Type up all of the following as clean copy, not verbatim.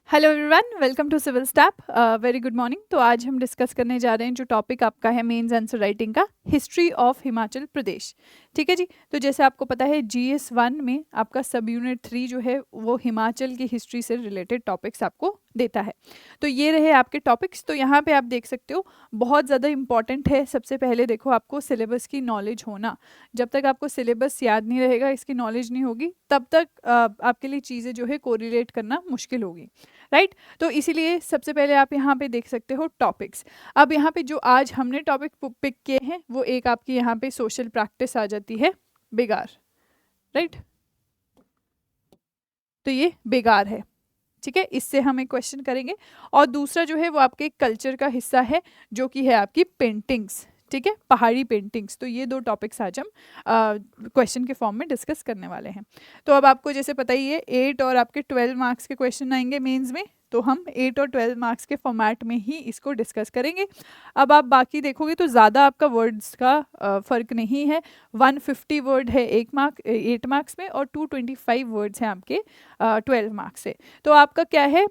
Hello everyone, welcome to civil step. Very good morning. तो आज हम डिस्कस करने जा रहे हैं जो टॉपिक आपका है मेंस आंसर राइटिंग का, हिस्ट्री ऑफ हिमाचल प्रदेश। ठीक है जी। तो जैसे आपको पता है GS1 में आपका सब यूनिट 3 जो है वो हिमाचल की हिस्ट्री से रिलेटेड टॉपिक्स आपको देता है। तो ये रहे आपके टॉपिक्स। तो यहाँ पे आप देख सकते हो बहुत ज़्यादा इंपॉर्टेंट है। सबसे पहले देखो, आपको सिलेबस की नॉलेज होना। जब तक आपको सिलेबस याद नहीं रहेगा, इसकी नॉलेज नहीं होगी, तब तक आपके लिए चीज़ें जो है कोरिलेट करना मुश्किल होगी, राइट। तो इसीलिए सबसे पहले आप यहाँ पे देख सकते हो टॉपिक्स। अब यहाँ पे जो आज हमने टॉपिक पिक किए हैं वो एक आपकी यहाँ पे सोशल प्रैक्टिस आ जाती है, बेगार, राइट। तो ये बेगार है, ठीक है। इससे हम एक क्वेश्चन करेंगे। और दूसरा जो है वो आपके कल्चर का हिस्सा है, जो कि है आपकी पेंटिंग्स, ठीक है, पहाड़ी पेंटिंग्स। तो ये दो टॉपिक्स आज हम क्वेश्चन के फॉर्म में डिस्कस करने वाले हैं। तो अब आपको जैसे पता ही है 8 और आपके 12 मार्क्स के क्वेश्चन आएंगे मेंस में। तो हम 8 और 12 मार्क्स के फॉर्मेट में ही इसको डिस्कस करेंगे। अब आप बाकी देखोगे तो ज़्यादा आपका वर्ड्स का फ़र्क नहीं है। 150 वर्ड है 8 मार्क्स में, और 225 वर्ड्स हैं आपके 12 मार्क्स से। तो आपका क्या है,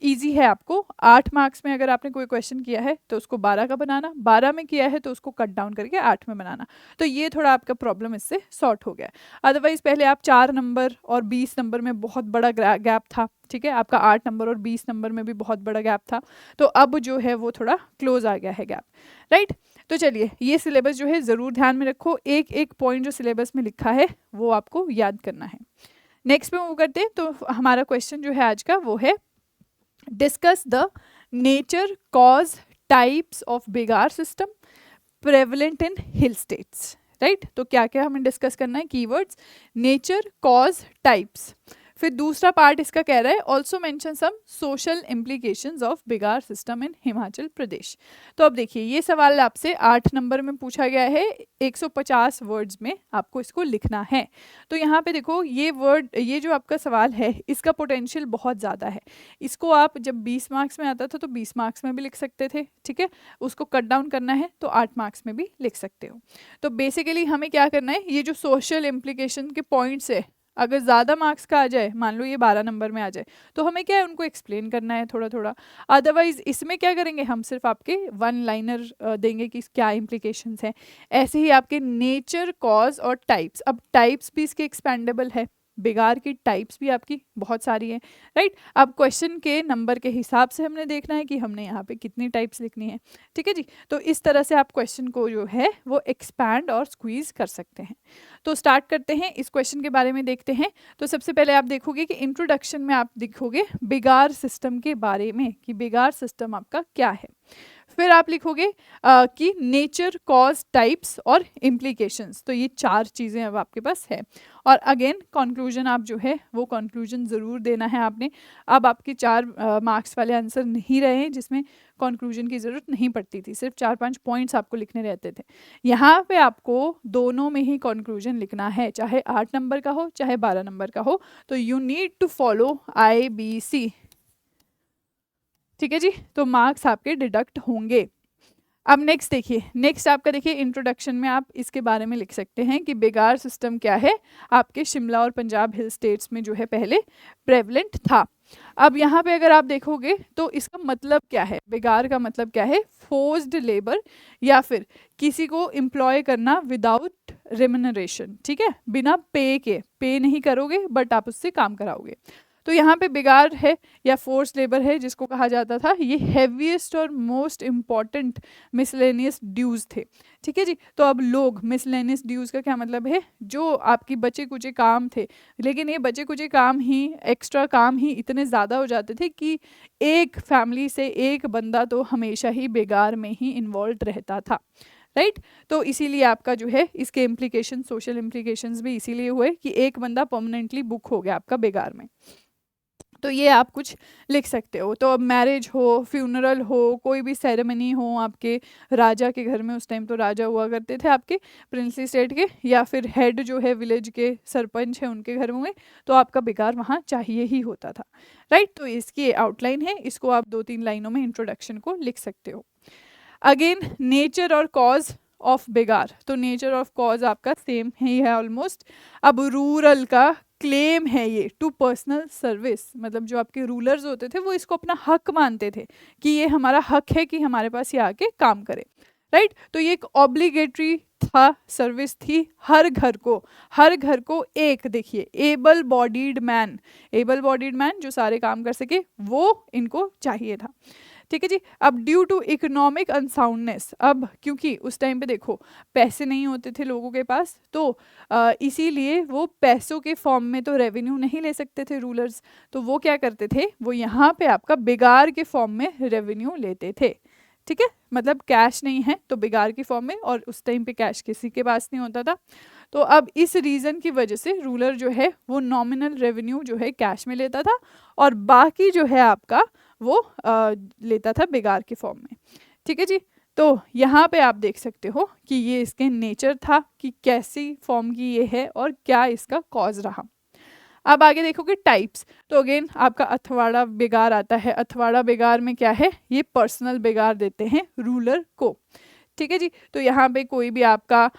इजी है। आपको 8 मार्क्स में अगर आपने कोई क्वेश्चन किया है तो उसको 12 का बनाना, 12 में किया है तो उसको कट डाउन करके 8 में बनाना। तो ये थोड़ा आपका प्रॉब्लम इससे सॉर्ट हो गया। अदरवाइज पहले आप 4 नंबर और 20 नंबर में बहुत बड़ा गैप था, ठीक है। आपका 8 नंबर और 20 नंबर में भी बहुत बड़ा गैप था। तो अब जो है वो थोड़ा क्लोज आ गया है गैप, राइट। तो चलिए, ये सिलेबस जो है ज़रूर ध्यान में रखो। एक एक पॉइंट जो सिलेबस में लिखा है वो आपको याद करना है। नेक्स्ट पे मूव करते हैं। तो हमारा क्वेश्चन जो है आज का वो है, discuss the nature, cause, types of begar system prevalent in hill states, right. तो क्या क्या हमें डिस्कस करना है, कीवर्ड्स, नेचर, कॉज, टाइप्स। फिर दूसरा पार्ट इसका कह रहा है also mention some social implications of begar system in Himachal Pradesh. तो अब देखिए, ये सवाल आपसे 8 नंबर में पूछा गया है। 150 वर्ड्स में आपको इसको लिखना है। तो यहाँ पे देखो, ये जो आपका सवाल है इसका पोटेंशियल बहुत ज़्यादा है। इसको आप जब 20 मार्क्स में आता था तो 20 मार्क्स में भी लिख सकते थे, ठीक है। उसको कट डाउन करना है तो 8 मार्क्स में भी लिख सकते हो। तो बेसिकली हमें क्या करना है, ये जो सोशल इम्प्लीकेशन के पॉइंट्स है, अगर ज़्यादा मार्क्स का आ जाए, मान लो ये 12 नंबर में आ जाए, तो हमें क्या है, उनको एक्सप्लेन करना है थोड़ा थोड़ा। अदरवाइज इसमें क्या करेंगे, हम सिर्फ आपके वन लाइनर देंगे कि क्या इम्प्लीकेशंस हैं। ऐसे ही आपके नेचर, कॉज और टाइप्स। अब टाइप्स भी इसके एक्सपेंडेबल है, बेगार की टाइप्स भी आपकी बहुत सारी हैं, राइट। अब क्वेश्चन के नंबर के हिसाब से हमने देखना है कि हमने यहाँ पे कितनी टाइप्स लिखनी है, ठीक है जी। तो इस तरह से आप क्वेश्चन को जो है वो एक्सपैंड और स्क्वीज कर सकते हैं। तो स्टार्ट करते हैं, इस क्वेश्चन के बारे में देखते हैं। तो सबसे पहले आप देखोगे कि इंट्रोडक्शन में आप देखोगे बेगार सिस्टम के बारे में, कि बेगार सिस्टम आपका क्या है। फिर आप लिखोगे कि नेचर, कॉज, टाइप्स और इम्प्लीकेशंस। तो ये 4 चीज़ें अब आपके पास है। और अगेन कंक्लूजन आप जो है वो कंक्लूजन ज़रूर देना है आपने। अब आपके 4 मार्क्स वाले आंसर नहीं रहे हैं जिसमें कंक्लूजन की ज़रूरत नहीं पड़ती थी, सिर्फ 4-5 पॉइंट्स आपको लिखने रहते थे। यहाँ पे आपको दोनों में ही कंक्लूजन लिखना है, चाहे 8 नंबर का हो चाहे 12 नंबर का हो। तो you need to follow IBC, ठीक है जी। तो मार्क्स आपके डिडक्ट होंगे। अब नेक्स्ट देखिए, नेक्स्ट आपका देखिए इंट्रोडक्शन में आप इसके बारे में लिख सकते हैं कि बेगार सिस्टम क्या है, आपके शिमला और पंजाब हिल स्टेट्स में जो है पहले प्रेवलेंट था। अब यहाँ पे अगर आप देखोगे तो इसका मतलब क्या है, बेगार का मतलब क्या है, फोर्स्ड लेबर, या फिर किसी को एम्प्लॉय करना विदाउट रेम्यूनरेशन, ठीक है, बिना पे के, पे नहीं करोगे बट आप उससे काम कराओगे। तो यहाँ पे बेगार है या फोर्स लेबर है जिसको कहा जाता था, ये हैवीएस्ट और मोस्ट इम्पॉर्टेंट मिसलेनियस ड्यूज थे, ठीक है जी। तो अब लोग, मिसलेनियस ड्यूज का क्या मतलब है, जो आपकी बचे कुचे काम थे, लेकिन ये बचे कुचे काम ही, एक्स्ट्रा काम ही इतने ज़्यादा हो जाते थे कि एक फैमिली से एक बंदा तो हमेशा ही बेगार में ही इन्वॉल्व रहता था, राइट। तो इसीलिए आपका जो है इसके इम्प्लीकेशन, सोशल इम्प्लीकेशंस भी इसीलिए हुए कि एक बंदा परमानेंटली बुक हो गया आपका बेगार में। तो ये आप कुछ लिख सकते हो। तो अब मैरिज हो, फ्यूनरल हो, कोई भी सेरेमनी हो आपके राजा के घर में, उस टाइम तो राजा हुआ करते थे आपके प्रिंसली स्टेट के, या फिर हेड जो है विलेज के सरपंच है उनके घर में, तो आपका बेगार वहाँ चाहिए ही होता था, राइट। तो इसकी आउटलाइन है, इसको आप 2-3 लाइनों में इंट्रोडक्शन को लिख सकते हो। अगेन नेचर और कॉज ऑफ बेगार, तो नेचर ऑफ कॉज आपका सेम ही है ऑलमोस्ट। अब रूरल का क्लेम है ये टू पर्सनल सर्विस, मतलब जो आपके रूलर्स होते थे वो इसको अपना हक मानते थे कि ये हमारा हक है कि हमारे पास ये आके काम करे, राइट। तो ये एक ऑब्लिगेटरी था, सर्विस थी हर घर को एक, देखिए एबल बॉडीड मैन जो सारे काम कर सके वो इनको चाहिए था, ठीक है जी। अब ड्यू टू इकोनॉमिक अनसाउंडनेस, अब क्योंकि उस टाइम पे देखो पैसे नहीं होते थे लोगों के पास, तो इसीलिए वो पैसों के फॉर्म में तो रेवेन्यू नहीं ले सकते थे रूलर्स, तो वो क्या करते थे, वो यहाँ पे आपका बिगार के फॉर्म में रेवेन्यू लेते थे, ठीक है। मतलब कैश नहीं है तो बिगार की फॉर्म में, और उस टाइम पे कैश किसी के पास नहीं होता था, तो अब इस रीज़न की वजह से रूलर जो है वो नॉमिनल रेवेन्यू जो है कैश में लेता था, और बाकी जो है आपका वो लेता था बिगार के फॉर्म में, ठीक है जी। तो यहाँ पे आप देख सकते हो कि ये इसके नेचर था कि कैसी फॉर्म की ये है और क्या इसका कॉज रहा। अब आगे देखोगे टाइप्स, तो अगेन आपका अथवाड़ा बिगार आता है। अथवाड़ा बिगार में क्या है, ये पर्सनल बिगार देते हैं रूलर को, ठीक है जी। तो यहाँ पे कोई भी आपका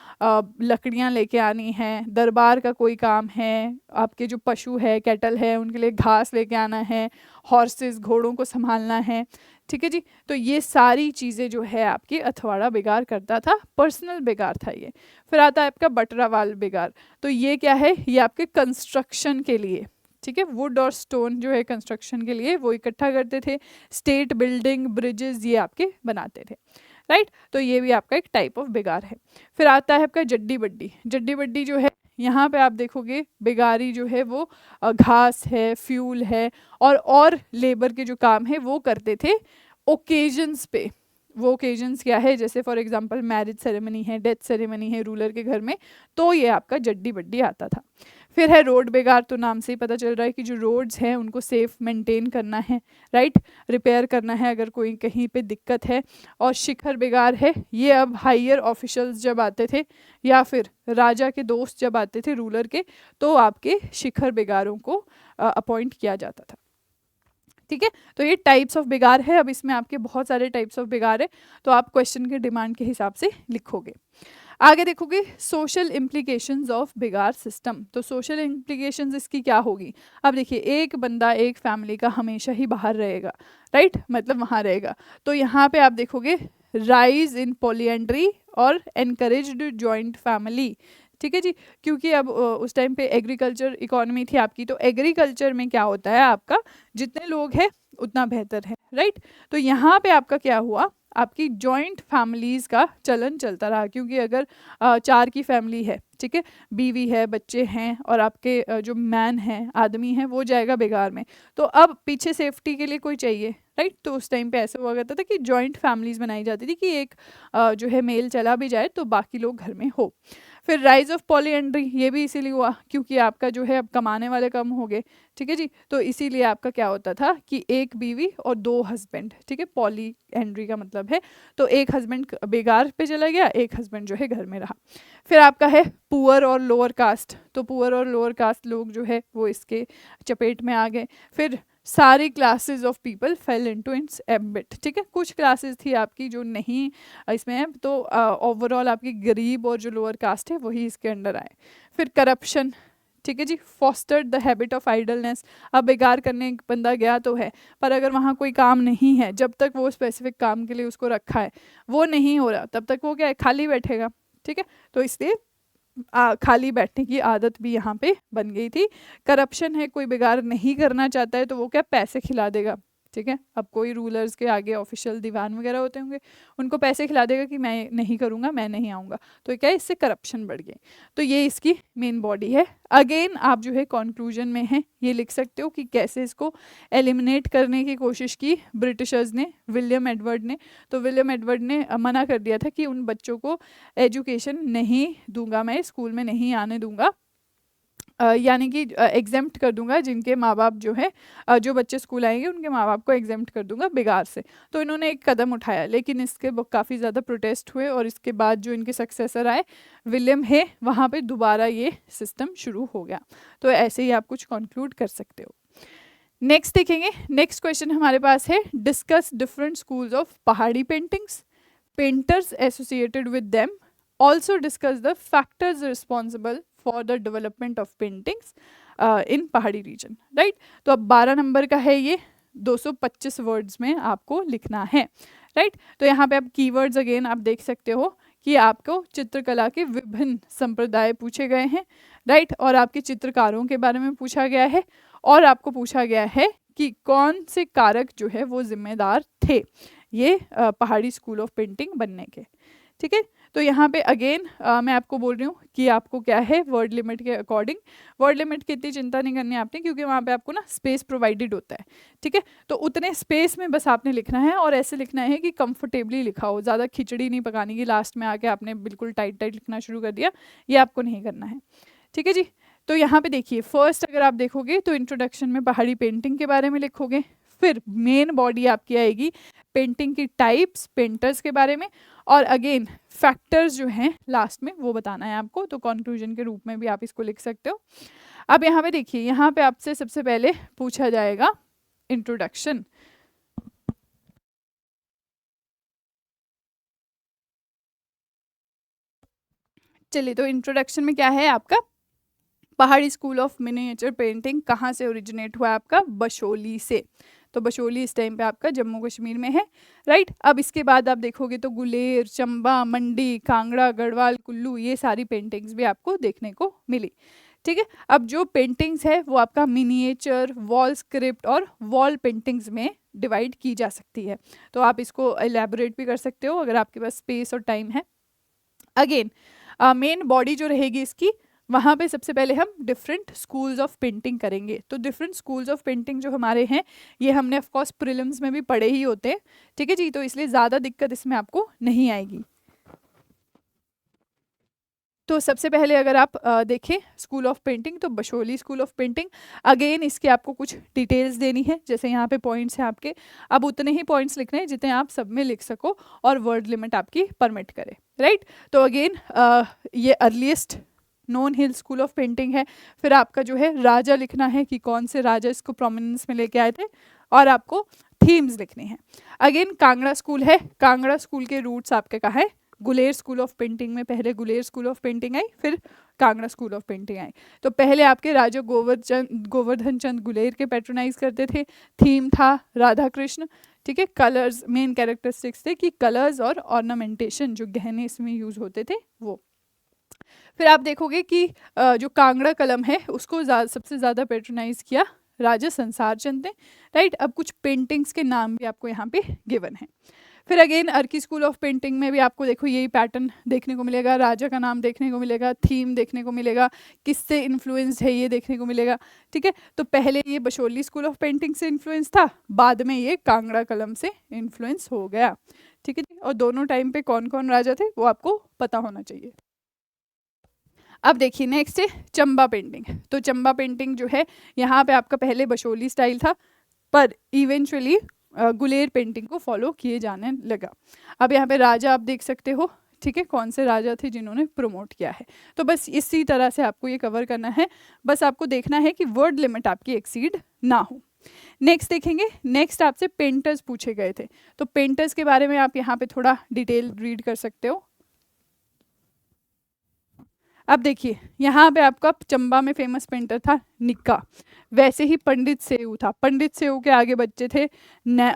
लकड़ियाँ लेके आनी है, दरबार का कोई काम है, आपके जो पशु है कैटल है उनके लिए घास लेके आना है, हॉर्सेस घोड़ों को संभालना है, ठीक है जी। तो ये सारी चीज़ें जो है आपकी अथवाड़ा बिगार करता था, पर्सनल बिगार था ये। फिर आता है आपका बटरावाल बिगार, तो ये क्या है, ये आपके कंस्ट्रक्शन के लिए, ठीक है, वुड और स्टोन जो है कंस्ट्रक्शन के लिए वो इकट्ठा करते थे, स्टेट बिल्डिंग ब्रिजेस ये आपके बनाते थे, राइट। तो ये भी आपका एक टाइप ऑफ बिगार है। फिर आता है आपका जड्डी बड्डी जो है, यहाँ पे आप देखोगे बिगारी जो है वो घास है, फ्यूल है, और लेबर के जो काम है वो करते थे ओकेजन्स पे। वो ओकेजन्स क्या है, जैसे फॉर एग्जांपल मैरिज सेरेमनी है, डेथ सेरेमनी है रूलर के घर में, तो ये आपका जड्डी बड्डी आता था। फिर है रोड बेगार, तो नाम से ही पता चल रहा है कि जो रोड्स हैं उनको सेफ मेंटेन करना है, राइट, रिपेयर करना है अगर कोई कहीं पे दिक्कत है। और शिखर बेगार है, ये अब हायर ऑफिशियल्स जब आते थे या फिर राजा के दोस्त जब आते थे रूलर के, तो आपके शिखर बेगारों को अपॉइंट किया जाता था, ठीक है। तो ये टाइप्स ऑफ बिगार है। अब इसमें आपके बहुत सारे टाइप्स ऑफ बिगार है, तो आप क्वेश्चन के डिमांड के हिसाब से लिखोगे। आगे देखोगे सोशल इम्प्लीकेशंस ऑफ बिगार सिस्टम, तो सोशल इम्प्लीकेशंस इसकी क्या होगी। अब देखिए एक बंदा एक फैमिली का हमेशा ही बाहर रहेगा, राइट, मतलब वहाँ रहेगा, तो यहाँ पे आप देखोगे राइज इन पॉलीएंड्री और एनकरेज्ड जॉइंट फैमिली, ठीक है जी। क्योंकि अब उस टाइम पे एग्रीकल्चर इकोनॉमी थी आपकी, तो एग्रीकल्चर में क्या होता है आपका, जितने लोग हैं उतना बेहतर है, राइट। तो यहाँ पे आपका क्या हुआ, आपकी जॉइंट फैमिलीज़ का चलन चलता रहा, क्योंकि अगर 4 की फैमिली है, ठीक है, बीवी है, बच्चे हैं, और आपके जो मैन है, आदमी है, वो जाएगा बेगार में, तो अब पीछे सेफ्टी के लिए कोई चाहिए, राइट। तो उस टाइम पे ऐसा हुआ करता था कि जॉइंट फैमिलीज़ बनाई जाती थी कि एक जो है मेल चला भी जाए तो बाकी लोग घर में हो। फिर राइज ऑफ पॉलीएंड्री, ये भी इसीलिए हुआ क्योंकि आपका जो है अब कमाने वाले कम हो गए, ठीक है जी। तो इसीलिए आपका क्या होता था कि एक बीवी और 2 हस्बैंड, ठीक है, पॉलीएंड्री का मतलब है, तो एक हस्बैंड बेगार पे चला गया, एक हस्बैंड जो है घर में रहा। फिर आपका है पुअर और लोअर कास्ट, तो पुअर और लोअर कास्ट लोग जो है वो इसके चपेट में आ गए। फिर सारी classes of people fail into its ambit, ठीक है, कुछ क्लासेस थी आपकी जो नहीं इसमें है, तो ओवरऑल आपकी गरीब और जो लोअर कास्ट है वही इसके अंडर आए। फिर करप्शन, ठीक है जी, फॉस्टर्ड द हैबिट ऑफ आइडलनेस, अब बेगार करने एक बंदा गया तो है, पर अगर वहाँ कोई काम नहीं है, जब तक वो स्पेसिफिक काम के लिए उसको रखा है वो नहीं हो रहा, तब तक वो क्या है, खाली बैठेगा, ठीक है। तो इसलिए खाली बैठने की आदत भी यहाँ पे बन गई थी। करप्शन है, कोई बेगार नहीं करना चाहता है तो वो क्या पैसे खिला देगा, ठीक है। अब कोई रूलर्स के आगे ऑफिशियल दीवान वगैरह होते होंगे, उनको पैसे खिला देगा कि मैं नहीं करूँगा, मैं नहीं आऊँगा, तो क्या है, इससे करप्शन बढ़ गई। तो ये इसकी मेन बॉडी है। अगेन आप जो है कंक्लूजन में है ये लिख सकते हो कि कैसे इसको एलिमिनेट करने की कोशिश की ब्रिटिशर्स ने, विलियम एडवर्ड ने। तो विलियम एडवर्ड ने मना कर दिया था कि उन बच्चों को एजुकेशन नहीं दूंगा, मैं स्कूल में नहीं आने दूंगा, यानी कि एग्जेम्प्ट कर दूंगा जिनके माँ बाप जो है, जो बच्चे स्कूल आएंगे उनके माँ बाप को एग्जेम्प्ट कर दूंगा बिगार से। तो इन्होंने एक कदम उठाया, लेकिन इसके काफ़ी ज़्यादा प्रोटेस्ट हुए, और इसके बाद जो इनके सक्सेसर आए विलियम है, वहाँ पे दोबारा ये सिस्टम शुरू हो गया। तो ऐसे ही आप कुछ कंक्लूड कर सकते हो। नेक्स्ट देखेंगे, नेक्स्ट क्वेश्चन हमारे पास है, डिस्कस डिफरेंट स्कूल्स ऑफ पहाड़ी paintings, painters associated with them, also discuss the factors responsible for the development of paintings, इन पहाड़ी रीजन, राइट। तो अब 12 नंबर का है ये, 225 वर्ड्स में आपको लिखना है, राइट। तो यहाँ पे आप कीवर्ड्स अगेन आप देख सकते हो कि आपको चित्रकला के विभिन्न संप्रदाय पूछे गए हैं, राइट, और आपके चित्रकारों के बारे में पूछा गया है, और आपको पूछा गया है कि कौन से कारक जो है वो जिम्मेदार थे ये पहाड़ी स्कूल ऑफ पेंटिंग बनने के, ठीक है। तो यहाँ पे अगेन मैं आपको बोल रही हूँ कि आपको क्या है वर्ड लिमिट के अकॉर्डिंग, वर्ड लिमिट की इतनी चिंता नहीं करनी है आपने, क्योंकि वहाँ पे आपको ना स्पेस प्रोवाइडेड होता है, ठीक है। तो उतने स्पेस में बस आपने लिखना है, और ऐसे लिखना है कि कंफर्टेबली लिखा हो, ज़्यादा खिचड़ी नहीं पकानी की लास्ट में आके आपने बिल्कुल टाइट टाइट लिखना शुरू कर दिया, ये आपको नहीं करना है, ठीक है जी। तो यहाँ पे देखिए फर्स्ट अगर आप देखोगे तो इंट्रोडक्शन में पहाड़ी पेंटिंग के बारे में लिखोगे, फिर मेन बॉडी आपकी आएगी पेंटिंग की टाइप्स, पेंटर्स के बारे में, और अगेन फैक्टर्स जो हैं लास्ट में वो बताना है आपको, तो कंक्लूजन के रूप में भी आप इसको लिख सकते हो। अब यहाँ पे देखिए, यहाँ पे आपसे सबसे पहले पूछा जाएगा इंट्रोडक्शन। चलिए, तो इंट्रोडक्शन में क्या है आपका, पहाड़ी स्कूल ऑफ मिनिएचर पेंटिंग कहाँ से ओरिजिनेट हुआ है आपका, बशोली से। तो बशोली इस टाइम पे आपका जम्मू कश्मीर में है, राइट। अब इसके बाद आप देखोगे तो गुलेर, चंबा, मंडी, कांगड़ा, गढ़वाल, कुल्लू, ये सारी पेंटिंग्स भी आपको देखने को मिली, ठीक है। अब जो पेंटिंग्स है वो आपका मिनिएचर, वॉल स्क्रिप्ट और वॉल पेंटिंग्स में डिवाइड की जा सकती है, तो आप इसको एलैबोरेट भी कर सकते हो अगर आपके पास स्पेस और टाइम है। अगेन मेन बॉडी जो रहेगी इसकी, वहाँ पे सबसे पहले हम डिफरेंट स्कूल्स ऑफ पेंटिंग करेंगे। तो डिफरेंट स्कूल्स ऑफ पेंटिंग जो हमारे हैं ये हमने ऑफ कोर्स प्रीलिम्स में भी पढ़े ही होते हैं, ठीक है जी, तो इसलिए ज़्यादा दिक्कत इसमें आपको नहीं आएगी। तो सबसे पहले अगर आप देखें स्कूल ऑफ पेंटिंग, तो Basohli school of painting, again इसके आपको कुछ डिटेल्स देनी है, जैसे यहाँ पे पॉइंट्स हैं आपके, अब उतने ही पॉइंट्स लिखने हैं जितने आप सब में लिख सको और वर्ड लिमिट आपकी परमिट करे, राइट। तो अगेन ये earliest non hill school of painting है। फिर आपका जो है राजा लिखना है कि कौन से राजा इसको प्रोमिनेंस में लेके आए थे, और आपको थीम्स लिखनी है। अगेन कांगड़ा स्कूल है, कांगड़ा स्कूल के रूट्स आपके कहाँ है, गुलेर स्कूल ऑफ पेंटिंग में पहले Guler school of painting I, फिर Kangra school of painting I. तो पहले आपके राजा गोवर्धन चंद गुलेर के पैट्रोनाइज करते थे, थीम था राधा कृष्ण, ठीक है। कलर्स मेन कैरेक्टरिस्टिक्स थे कि कलर्स और ऑर्नामेंटेशन जो गहने इसमें यूज होते थे वो। फिर आप देखोगे कि जो कांगड़ा कलम है उसको सबसे ज़्यादा पैट्रोनाइज किया राजा संसार चंद ने, राइट। अब कुछ पेंटिंग्स के नाम भी आपको यहाँ पे गिवन है। फिर again Arki school of painting में भी आपको देखो यही पैटर्न देखने को मिलेगा, राजा का नाम देखने को मिलेगा, थीम देखने को मिलेगा, किससे इन्फ्लुएंस है ये देखने को मिलेगा, ठीक है। तो पहले ये बशोली स्कूल ऑफ पेंटिंग से इन्फ्लुएंस था, बाद में ये कांगड़ा कलम से इन्फ्लुएंस हो गया, ठीक है जी। और दोनों टाइम पे कौन कौन राजा थे वो आपको पता होना चाहिए। अब देखिए नेक्स्ट है चंबा पेंटिंग। तो चंबा पेंटिंग जो है यहाँ पे आपका पहले बशोली स्टाइल था, पर इवेंचुअली गुलेर पेंटिंग को फॉलो किए जाने लगा। अब यहाँ पे राजा आप देख सकते हो, ठीक है, कौन से राजा थे जिन्होंने प्रमोट किया है। तो बस इसी तरह से आपको ये कवर करना है, बस आपको देखना है कि वर्ड लिमिट आपकी एक्सीड ना हो। नेक्स्ट देखेंगे, नेक्स्ट आपसे पेंटर्स पूछे गए थे, तो पेंटर्स के बारे में आप यहाँ पे थोड़ा डिटेल रीड कर सकते हो। अब देखिए यहाँ पे आपका चंबा में फेमस पेंटर था निक्का, वैसे ही पंडित सेऊ था, पंडित सेऊ के आगे बच्चे थे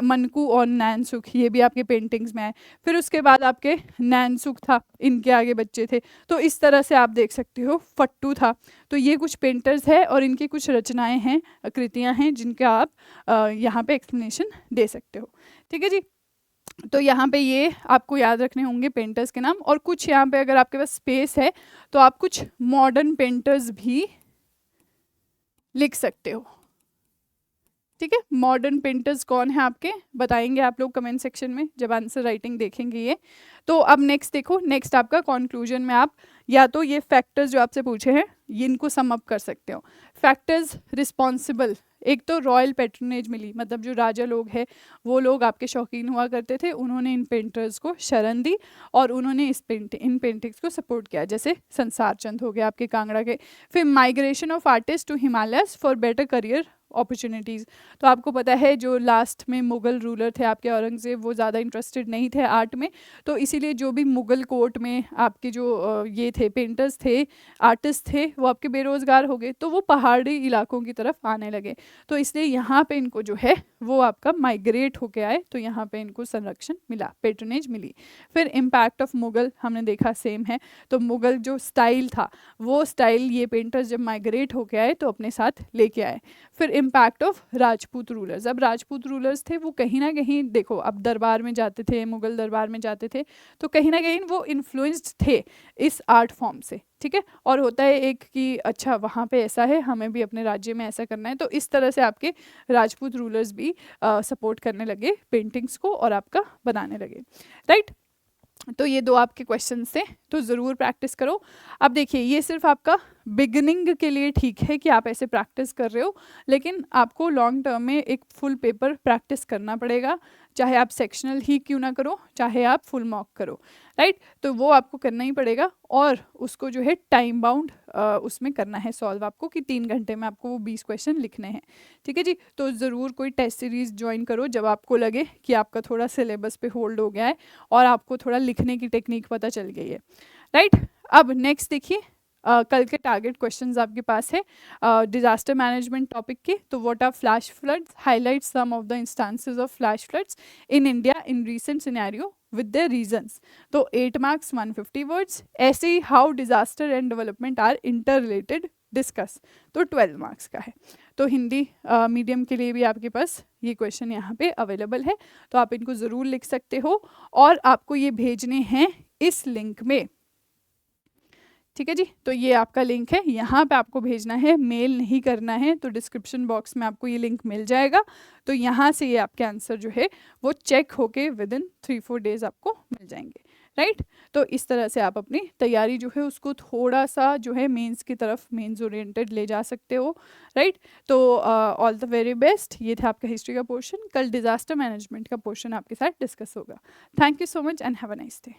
मनकू और नैनसुख, ये भी आपके पेंटिंग्स में आए। फिर उसके बाद आपके नैनसुख था, इनके आगे बच्चे थे। तो इस तरह से आप देख सकते हो, फट्टू था। तो ये कुछ पेंटर्स है और इनकी कुछ रचनाएं हैं, कृतियाँ हैं जिनका आप यहाँ पे एक्सप्लेनेशन दे सकते हो, ठीक है जी। तो यहाँ पे ये आपको याद रखने होंगे पेंटर्स के नाम, और कुछ यहाँ पे अगर आपके पास स्पेस है तो आप कुछ मॉडर्न पेंटर्स भी लिख सकते हो, ठीक है। मॉडर्न पेंटर्स कौन है आपके बताएंगे आप लोग कमेंट सेक्शन में जब आंसर राइटिंग देखेंगे ये। तो अब नेक्स्ट देखो, नेक्स्ट आपका कंक्लूजन में आप या तो ये फैक्टर्स जो आपसे पूछे हैं ये इनको सम अप कर सकते हो। फैक्टर्स रिस्पॉन्सिबल, एक तो रॉयल पैट्रनेज मिली, मतलब जो राजा लोग हैं वो लोग आपके शौकीन हुआ करते थे, उन्होंने इन पेंटर्स को शरण दी और उन्होंने इन पेंटिंग्स को सपोर्ट किया, जैसे संसार चंद हो गया आपके कांगड़ा के। फिर migration of artist to Himalayas for better career opportunities. तो आपको पता है जो लास्ट में मुग़ल रूलर थे आपके औरंगज़ेब, वो ज़्यादा इंटरेस्टेड नहीं थे आर्ट में, तो इसीलिए जो भी मुग़ल कोर्ट में आपके जो ये थे पेंटर्स थे, आर्टिस्ट थे, वो आपके बेरोज़गार हो गए, तो वो पहाड़ी इलाकों की तरफ आने लगे। तो इसलिए यहाँ पे इनको जो है वो आपका माइग्रेट होके आए, तो यहाँ पे इनको संरक्षण मिला, पेट्रनेज मिली। फिर इम्पैक्ट ऑफ मुग़ल हमने देखा सेम है, तो मुग़ल जो स्टाइल था वो स्टाइल ये पेंटर्स जब माइग्रेट होके आए तो अपने साथ लेके आए। फिर इम्पैक्ट ऑफ राजपूत रूलर्स, अब राजपूत रूलर्स थे वो कहीं ना कहीं देखो अब दरबार में जाते थे, मुग़ल दरबार में जाते थे, तो कहीं ना कहीं वो इन्फ्लुएंस्ड थे इस आर्ट फॉर्म से, ठीक है। और होता है एक कि अच्छा वहाँ पे ऐसा है, हमें भी अपने राज्य में ऐसा करना है, तो इस तरह से आपके राजपूत रूलर्स भी सपोर्ट करने लगे पेंटिंग्स को और आपका बनाने लगे, राइट। तो ये दो आपके क्वेश्चन थे, तो ज़रूर प्रैक्टिस करो। अब देखिए ये सिर्फ आपका बिगिनिंग के लिए ठीक है कि आप ऐसे प्रैक्टिस कर रहे हो, लेकिन आपको लॉन्ग टर्म में एक फुल पेपर प्रैक्टिस करना पड़ेगा, चाहे आप सेक्शनल ही क्यों ना करो, चाहे आप फुल मॉक करो, राइट। तो वो आपको करना ही पड़ेगा, और उसको जो है टाइम बाउंड उसमें करना है सॉल्व आपको, कि 3 घंटे में आपको वो 20 क्वेश्चन लिखने हैं, ठीक है जी। तो ज़रूर कोई टेस्ट सीरीज़ ज्वाइन करो जब आपको लगे कि आपका थोड़ा सिलेबस पे होल्ड हो गया है और आपको थोड़ा लिखने की टेक्निक पता चल गई है, राइट। अब नेक्स्ट देखिए, कल के टारगेट क्वेश्चंस आपके पास है डिजास्टर मैनेजमेंट टॉपिक के। तो what are flash floods, highlight some of the instances of flash floods in India in recent scenario with their reasons. तो 8 मार्क्स 150 वर्ड्स। ऐसे ही how disaster and development are inter related discuss, तो 12 marks का है। तो Hindi medium के लिए भी आपके पास ये क्वेश्चन यहाँ पे अवेलेबल है, तो आप इनको ज़रूर लिख सकते हो, और आपको ये भेजने हैं इस लिंक में, ठीक है जी। तो ये आपका लिंक है, यहाँ पे आपको भेजना है, मेल नहीं करना है, तो डिस्क्रिप्शन बॉक्स में आपको ये लिंक मिल जाएगा। तो यहाँ से ये आपके आंसर जो है वो चेक होके विद इन 3-4 डेज आपको मिल जाएंगे, राइट। तो इस तरह से आप अपनी तैयारी जो है उसको थोड़ा सा जो है मेंस की तरफ, मेंस ओरिएंटेड ले जा सकते हो, राइट। तो ऑल द वेरी बेस्ट। ये था आपका हिस्ट्री का पोर्शन, कल डिजास्टर मैनेजमेंट का पोर्शन आपके साथ डिस्कस होगा। Thank you so much and have a nice day.